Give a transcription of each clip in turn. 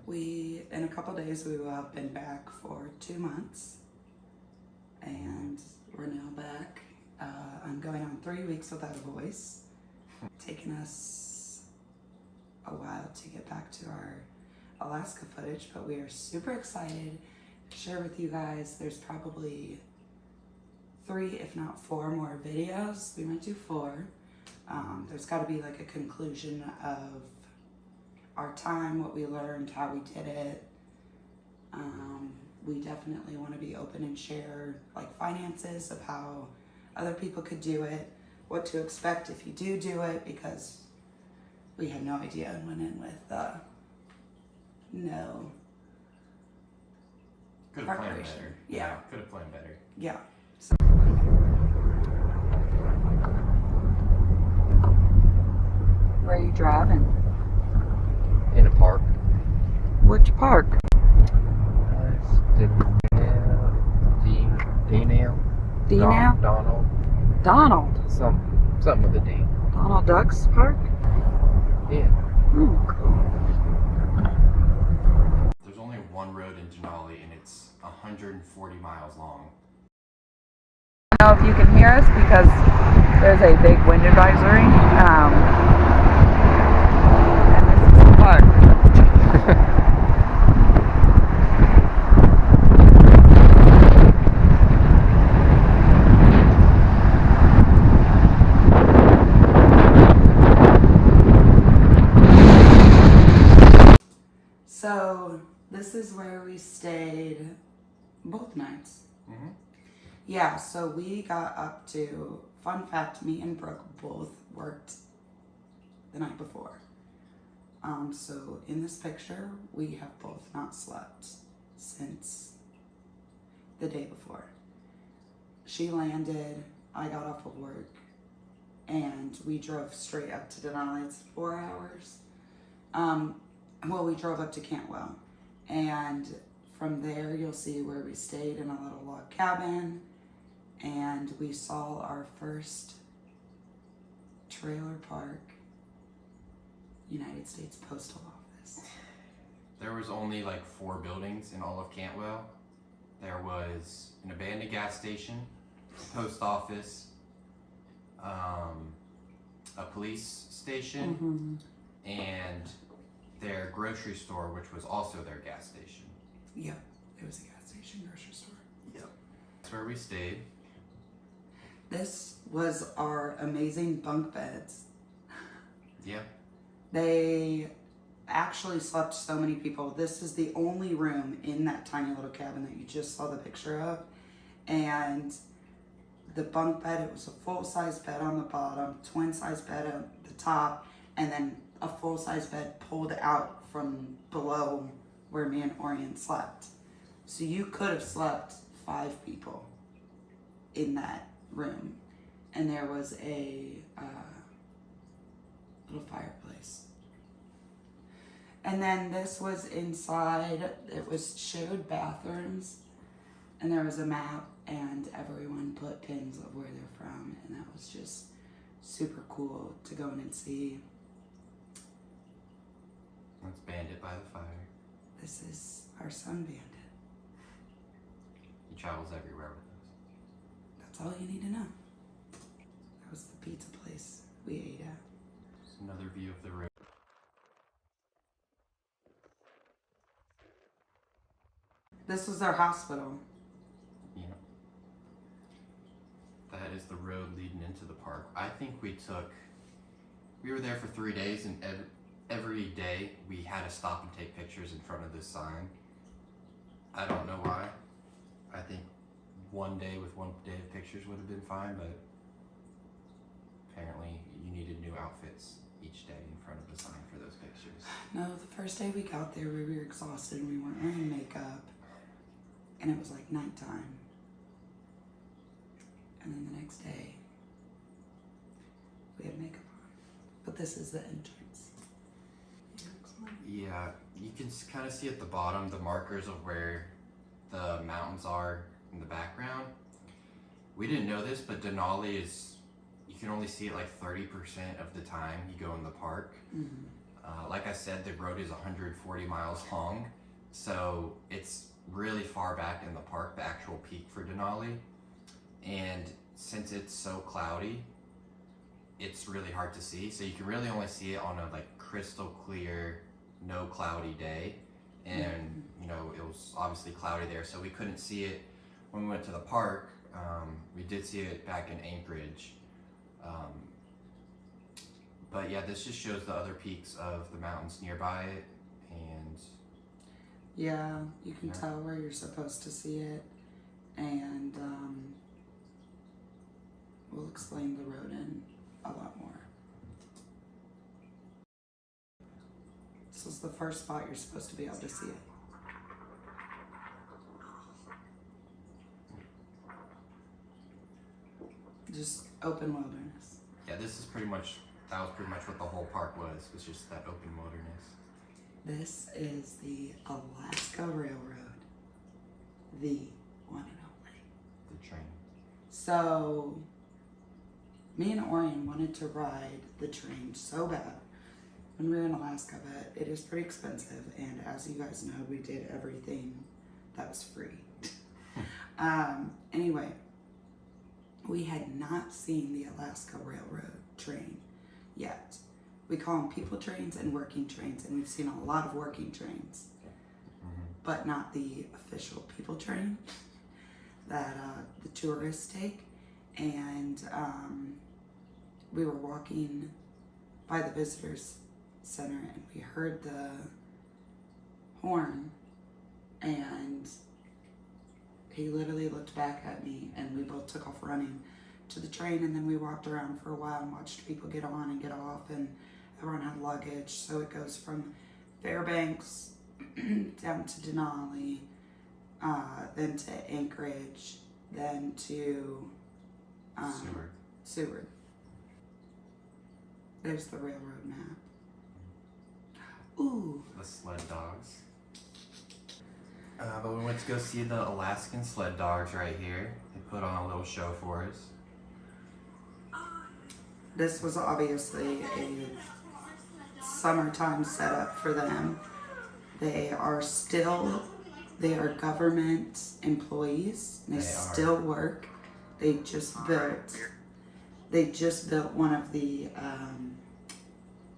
In a couple days, we will have been back for 2 months, and we're now back. I'm going on 3 weeks without a voice. Taking us a while to get back to our Alaska footage, but we are super excited to share with you guys. There's probably 3, if not 4 more videos. We might do 4. There's got to be like a conclusion of our time, what we learned, how we did it. We definitely want to be open and share like finances of how other people could do it, what to expect if you do it, because we had no idea and went in with no could have planned preparation. better. Yeah. Could have planned better. Yeah. So. Where are you driving? In a park. Which park? Denali. Donald. Donald. Something with a D. Donald Duck's Park? Yeah. Oh, cool. There's only one road in Denali, and it's 140 miles long. I don't know if you can hear us because there's a big wind advisory. And this is the park. So this is where we stayed both nights. Mm-hmm. Yeah, so we got up to, fun fact, me and Brooke both worked the night before. So in this picture, we have both not slept since the day before. She landed, I got off of work, and we drove straight up to Denali. It's 4 hours. Well, we drove up to Cantwell, and from there you'll see where we stayed in a little log cabin, and we saw our first trailer park United States Postal Office. There was only like 4 buildings in all of Cantwell. There was an abandoned gas station, a post office, a police station, and their grocery store, which was also their gas station. Yep, it was a gas station, grocery store. Yep. That's where we stayed. This was our amazing bunk beds. Yep. They actually slept so many people. This is the only room in that tiny little cabin that you just saw the picture of. And the bunk bed, it was a full-size bed on the bottom, twin-size bed at the top, and then a full-size bed pulled out from below where me and Orion slept. So you could have slept 5 people in that room. And there was a little fireplace. And then this was inside. It showed bathrooms, and there was a map, and everyone put pins of where they're from, and that was just super cool to go in and see. That's Bandit by the fire. This is our son Bandit. He travels everywhere with us. That's all you need to know. That was the pizza place we ate at. Just another view of the road. This was our hospital. Yeah. That is the road leading into the park. I think we were there for 3 days, and every day we had to stop and take pictures in front of this sign. I don't know why. I think one day with 1 day of pictures would have been fine, but apparently you needed new outfits each day in front of the sign for those pictures. No, the first day we got there, we were exhausted and we weren't wearing makeup. And it was like nighttime. And then the next day, we had makeup on. But this is the entrance. Yeah, you can kind of see at the bottom the markers of where the mountains are in the background. We didn't know this, but Denali you can only see it like 30% of the time you go in the park. Like I said, the road is 140 miles long, so it's really far back in the park, the actual peak for Denali. And since it's so cloudy, it's really hard to see. So you can really only see it on a like crystal clear, no cloudy day. And you know, it was obviously cloudy there, so we couldn't see it when we went to the park. We did see it back in Anchorage. But yeah, this just shows the other peaks of the mountains nearby it, and Yeah, you can Yeah. tell where you're supposed to see it, and we'll explain the road in a lot more. This is the first spot you're supposed to be able to see it. Just open wilderness. yeah, this is pretty much, that was pretty much what the whole park was just that open wilderness. This is the Alaska Railroad, the one and only. The train. So, me and Orion wanted to ride the train so bad when we were in Alaska, but it is pretty expensive, and as you guys know, we did everything that was free. Anyway, we had not seen the Alaska Railroad train yet. We call them people trains and working trains, and we've seen a lot of working trains, but not the official people train that the tourists take. And we were walking by the visitors center, and we heard the horn, and he literally looked back at me, and we both took off running to the train. And then we walked around for a while and watched people get on and get off, and everyone had luggage. So it goes from Fairbanks down to Denali, then to Anchorage, then to Seward. There's the railroad map. Ooh. The sled dogs. But we went to go see the Alaskan sled dogs right here. They put on a little show for us. This was obviously a summertime setup for them. They are government employees. They still work. They just built one of the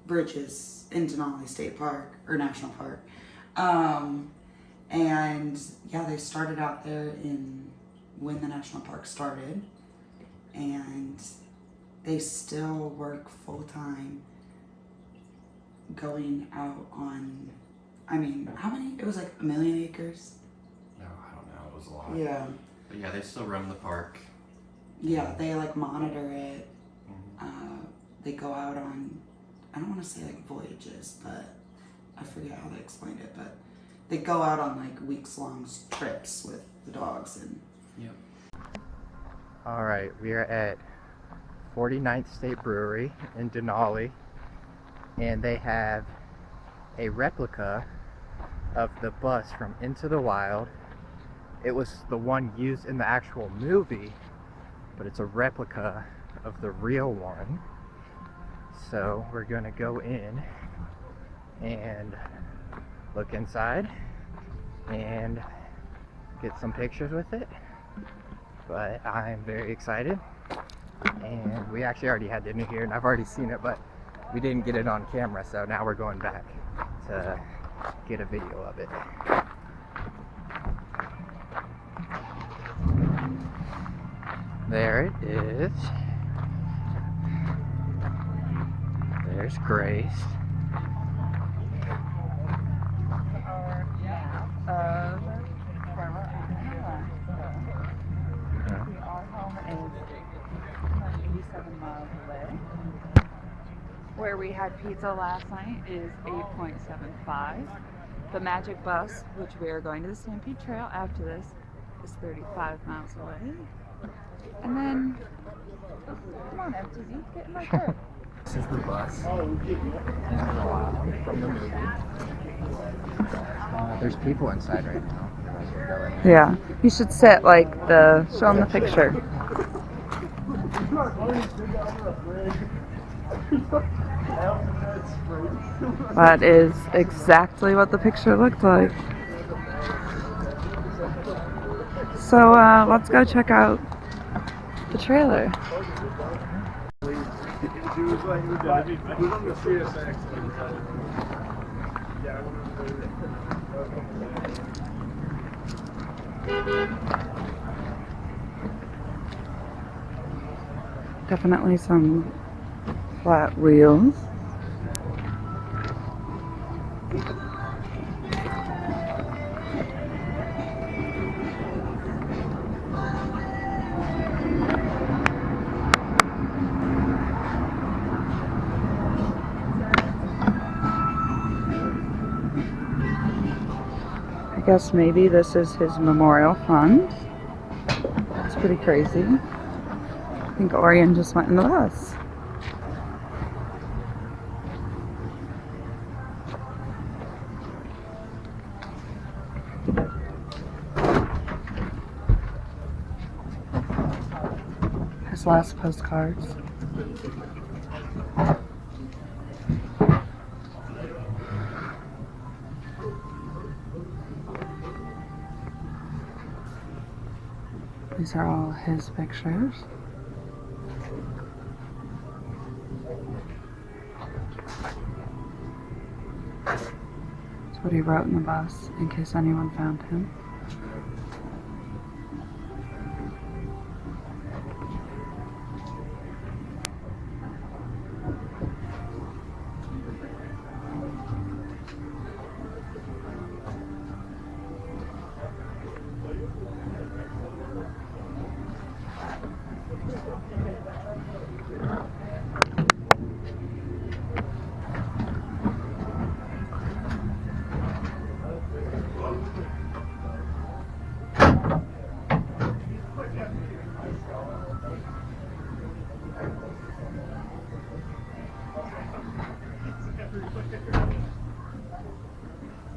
bridges in Denali State Park, or National Park. And yeah, they started out there when the national park started, and they still work full time going out on, I mean, how many? It was like 1 million acres. No, I don't know. It was a lot. Yeah. But yeah, they still run the park. Yeah, they like monitor it. They go out on, I don't want to say like voyages, but I forget how they explained it, but they go out on like weeks-long trips with the dogs. And Yep. All right, we are at 49th State Brewery in Denali, and they have a replica of the bus from Into the Wild. It was the one used in the actual movie, but it's a replica of the real one. So we're gonna go in and look inside and get some pictures with it. But I'm very excited, and we actually already had dinner here, and I've already seen it, but we didn't get it on camera, so now we're going back to get a video of it. There it is. There's Grace. Our home is 87 miles away. Where we had pizza last night is 8.75. The Magic Bus, which we are going to the Stampede Trail after this, is 35 miles away. And then, come on FTZ, get in my car. This is the bus from the movie. There's people inside right now. Yeah, you should sit like show them the picture. That is exactly what the picture looked like. So let's go check out the trailer. Definitely some flat wheels. I guess maybe this is his memorial fund. It's pretty crazy. I think Orion just went in the bus. His last postcards. These are all his pictures. That's what he wrote in the bus, in case anyone found him.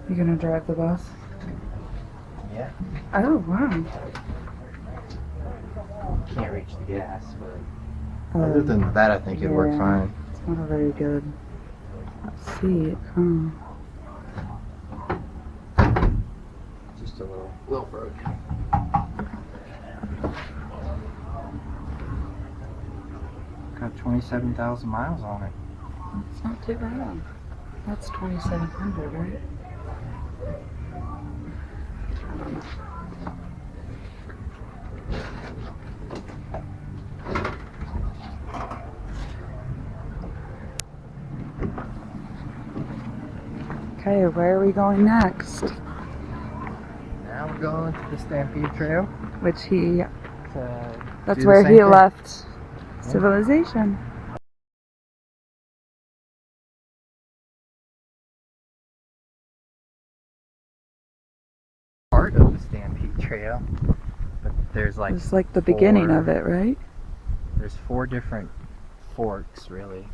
You gonna drive the bus? Yeah. Oh, wow. Can't reach the gas, but other than that, I think it worked fine. It's not a very good seat. Oh. Just a little broken. Got 27,000 miles on it. It's not too bad. That's 2,700, right? Okay, where are we going next? Now we're going to the Stampede Trail. Which he, To that's do the where same he thing. left civilization. Part of the Stampede Trail, but there's like It's like the beginning of it, right? There's 4 different forks, really,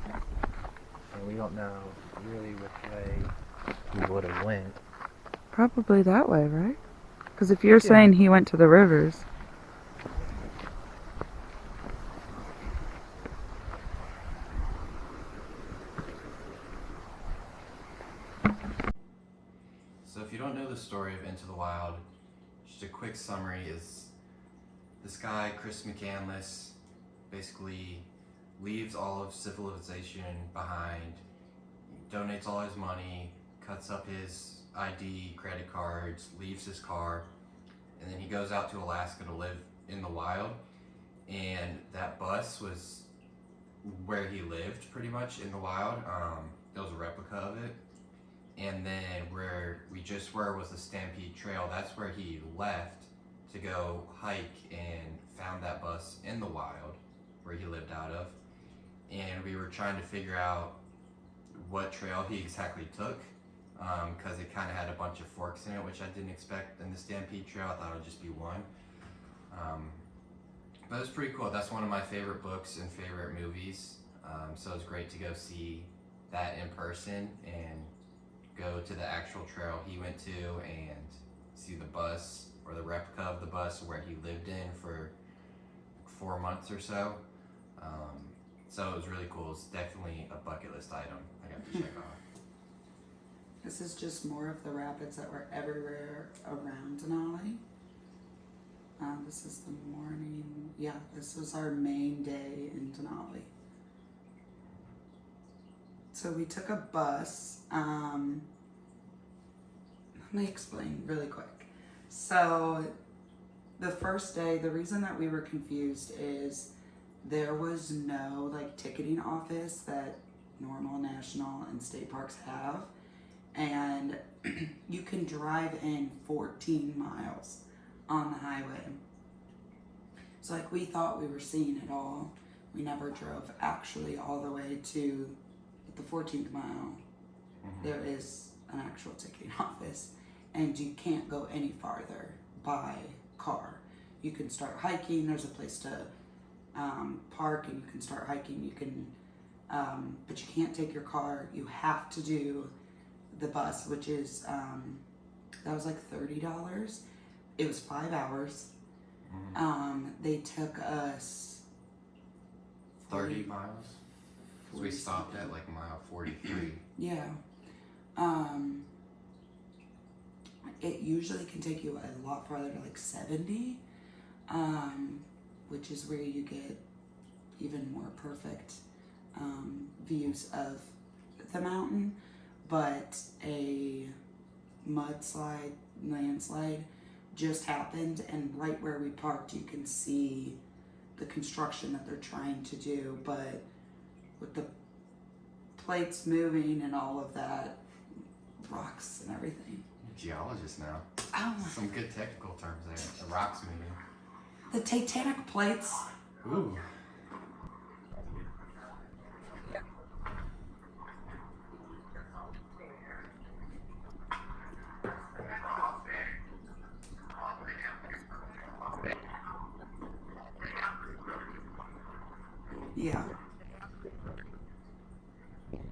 and we don't know really which way he would have went. Probably that way, right? Because if you're saying he went to the rivers. So if you don't know the story of Into the Wild, just a quick summary is this guy, Chris McCandless, basically leaves all of civilization behind, donates all his money, cuts up his ID, credit cards, leaves his car, and then he goes out to Alaska to live in the wild. And that bus was where he lived pretty much in the wild. It was a replica of it. And then where we just were was the Stampede Trail. That's where he left to go hike and found that bus in the wild where he lived out of. And we were trying to figure out what trail he exactly took, because it kind of had a bunch of forks in it, which I didn't expect in the Stampede Trail. I thought it would just be one. But it was pretty cool. That's one of my favorite books and favorite movies. So it was great to go see that in person and go to the actual trail he went to and see the bus, or the replica of the bus where he lived in for 4 months or so. So it was really cool. It's definitely a bucket list item I got to check off. This is just more of the rapids that were everywhere around Denali. This is the morning. Yeah, this was our main day in Denali. So we took a bus. Let me explain really quick. So the first day, the reason that we were confused is there was no like ticketing office that normal national and state parks have. And you can drive in 14 miles on the highway. So like we thought we were seeing it all. We never drove actually all the way to the 14th mile. There is an actual ticketing office and you can't go any farther by car. You can start hiking, there's a place to park and you can start hiking. You can, but you can't take your car. You have to do the bus, which is, that was like $30. It was 5 hours. They took us 30 miles? So we stopped at like mile 43. Yeah. It usually can take you a lot farther to like 70, which is where you get even more perfect views of the mountain. But a landslide just happened, and right where we parked you can see the construction that they're trying to do, but with the plates moving and all of that, rocks and everything. Geologist now. Oh, Some good technical terms there. The rocks moving. the tectonic plates. Ooh. Yeah.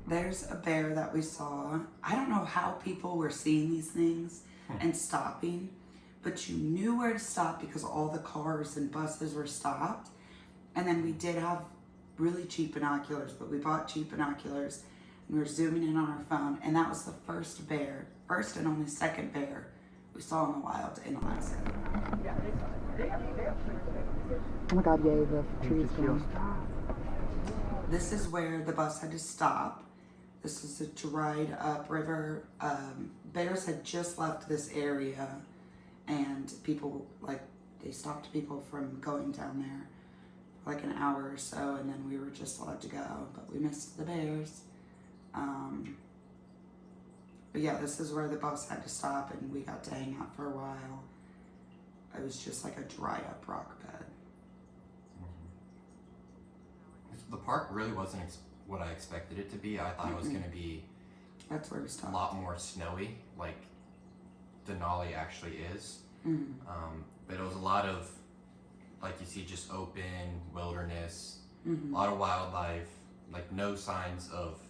There's a bear that we saw. I don't know how people were seeing these things and stopping, but you knew where to stop because all the cars and buses were stopped. And then we did have really cheap binoculars, but we bought cheap binoculars and we were zooming in on our phone, and that was the first and only second bear we saw in the wild in Alaska. Oh my god, yay, the tree's gone. This is where the bus had to stop. This is a dried up river. Bears had just left this area, and people, they stopped people from going down there for like an hour or so, and then we were just allowed to go, but we missed the bears. But yeah, this is where the bus had to stop, and we got to hang out for a while. It was just like a dried up rock bed. The park really wasn't what I expected it to be. I thought it was going to be That's where we a stopped. lot more snowy, like Denali actually is. But it was a lot of, like you see, just open wilderness, a lot of wildlife, like no signs of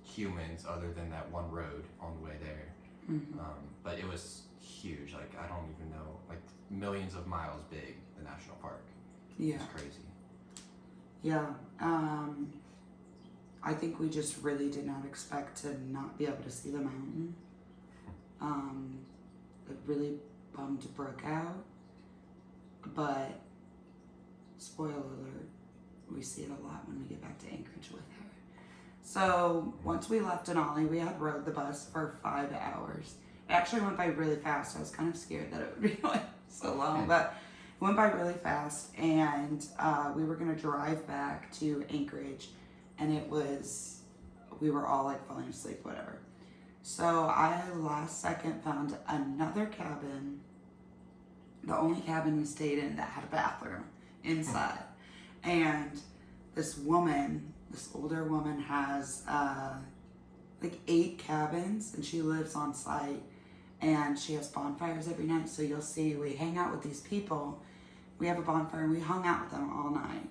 humans other than that one road on the way there. But it was huge. Like, I don't even know, like millions of miles big, the national park. Yeah. It's crazy. Yeah. I think we just really did not expect to not be able to see the mountain. It really bummed Brooke out. But, spoiler alert, we see it a lot when we get back to Anchorage with her. So, once we left Denali, we had rode the bus for 5 hours. It actually went by really fast. I was kind of scared that it would be like so long, but it went by really fast. And we were going to drive back to Anchorage, and we were all like falling asleep, whatever. So I last second found another cabin, the only cabin we stayed in that had a bathroom inside. And this older woman has like 8 cabins, and she lives on site, and she has bonfires every night. So you'll see we hang out with these people. We have a bonfire and we hung out with them all night.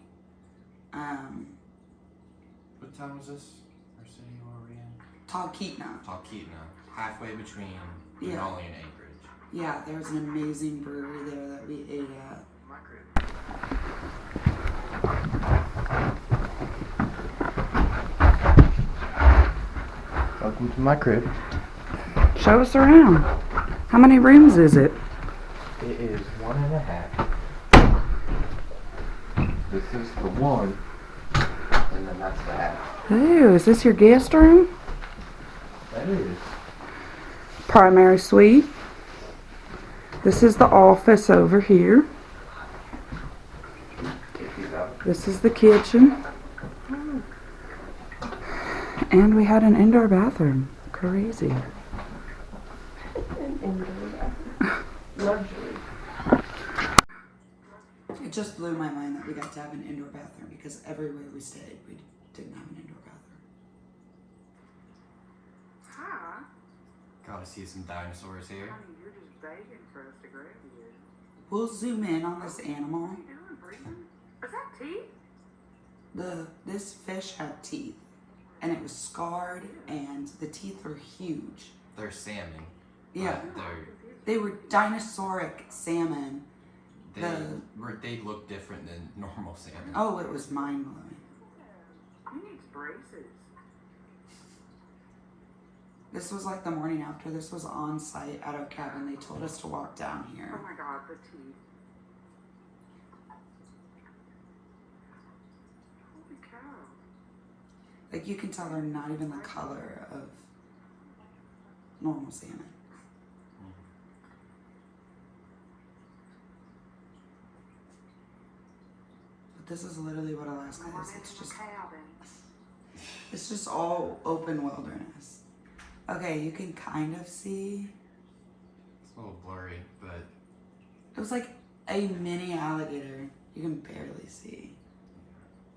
What town was this? Or city were we in? Talkeetna. Talkeetna, halfway between Yeah. Denali and Anchorage. Yeah, there was an amazing brewery there that we ate at. Welcome to my crib. Show us around. How many rooms is it? It is 1.5. This is the one, and then that's the half. Ooh, is this your guest room? That is. Primary suite. This is the office over here. This is the kitchen. And we had an indoor bathroom. Crazy. An indoor bathroom. Luxury. It just blew my mind that we got to have an indoor bathroom because everywhere we stayed, we didn't have an indoor bathroom. Hi. Gotta see some dinosaurs here. I mean, you're just begging for us to grab you. We'll zoom in on this animal. What are you doing, Breeden? Is that teeth? This fish had teeth, and it was scarred, and the teeth were huge. They're salmon. Yeah, but they were dinosauric salmon. they look different than normal salmon. Oh, it was mind blowing. He needs braces. This was like the morning after. This was on site at our cabin. They told us to walk down Oh here. my God, the teeth. Holy cow. Like you can tell they're not even the color of normal salmon. But this is literally what Alaska is. It's just all open wilderness. Okay, you can kind of see. It's a little blurry, but It was like a mini alligator. You can barely see.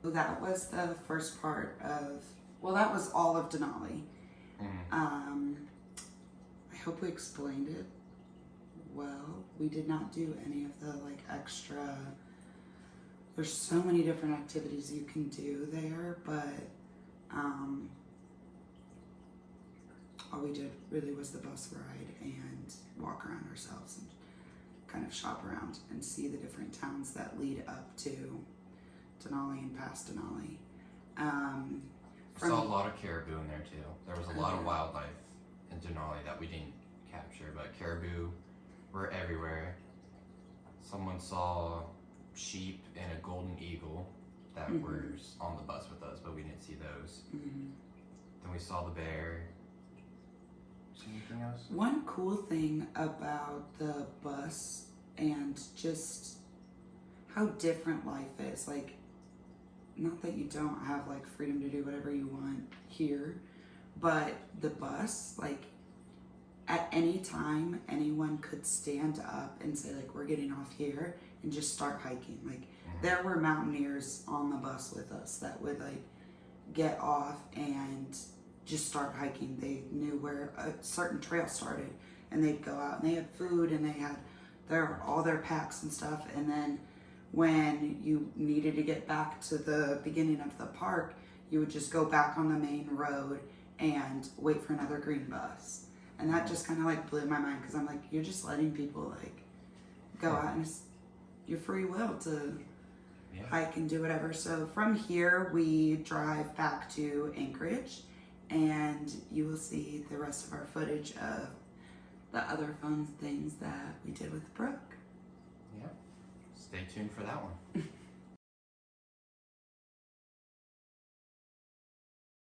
So that was the first part of, well, that was all of Denali. I hope we explained it well. We did not do any of the like extra, there's so many different activities you can do there, but all we did really was the bus ride and walk around ourselves and kind of shop around and see the different towns that lead up to Denali and past Denali. saw a lot of caribou in there too. There was a lot of wildlife in Denali that we didn't capture, but caribou were everywhere. Someone saw sheep and a golden eagle that were on the bus with us, but we didn't see those. Then we saw the bear. See anything else? One cool thing about the bus and just how different life is, like, not that you don't have like freedom to do whatever you want here, but the bus, like, at any time anyone could stand up and say like, we're getting off here and just start hiking. Like there were mountaineers on the bus with us that would like get off and just start hiking. They knew where a certain trail started and they'd go out and they had food and they had all their packs and stuff. And then when you needed to get back to the beginning of the park, you would just go back on the main road and wait for another green bus. And that just kind of like blew my mind because I'm like, you're just letting people like go out and it's your free will to hike and do whatever. So from here, we drive back to Anchorage and you will see the rest of our footage of the other fun things that we did with Brooke. Yep. Stay tuned for that one.